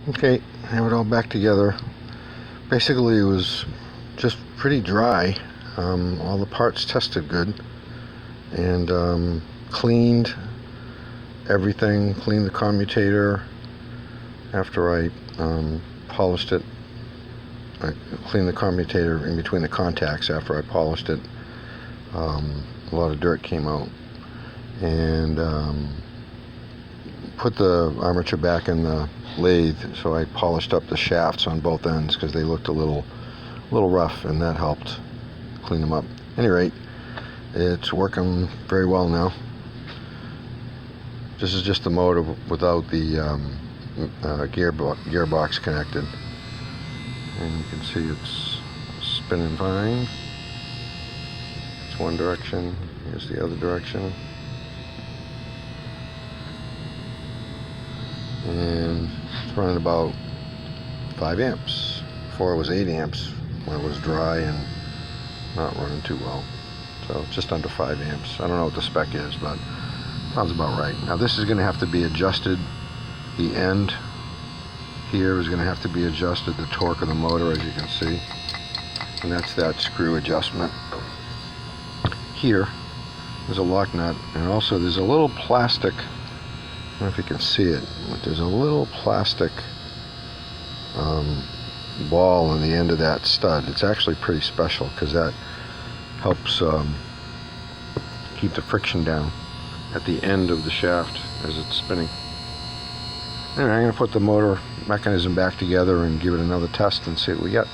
Okay, have it all back together. Basically, it was just pretty dry. All the parts tested good, and cleaned everything. Cleaned the commutator after I polished it. I cleaned the commutator in between the contacts after I polished it. A lot of dirt came out, and put the armature back in the lathe, so I polished up the shafts on both ends because they looked a little rough, and that helped clean them up. At any rate, it's working very well now. This is just the motor without the gearbox connected, and you can see it's spinning fine. It's one direction, here's the other direction. And it's running about 5 amps. Before it was 8 amps when it was dry and not running too well. So just under 5 amps. I don't know what the spec is, but sounds about right. Now this is going to have to be adjusted. The end here is going to have to be adjusted, the torque of the motor, as you can see. And that's that screw adjustment. Here there's a lock nut, and also there's a little plastic, I don't know if you can see it, but there's a little plastic ball on the end of that stud. It's actually pretty special because that helps keep the friction down at the end of the shaft as it's spinning. Anyway, I'm going to put the motor mechanism back together and give it another test and see what we get.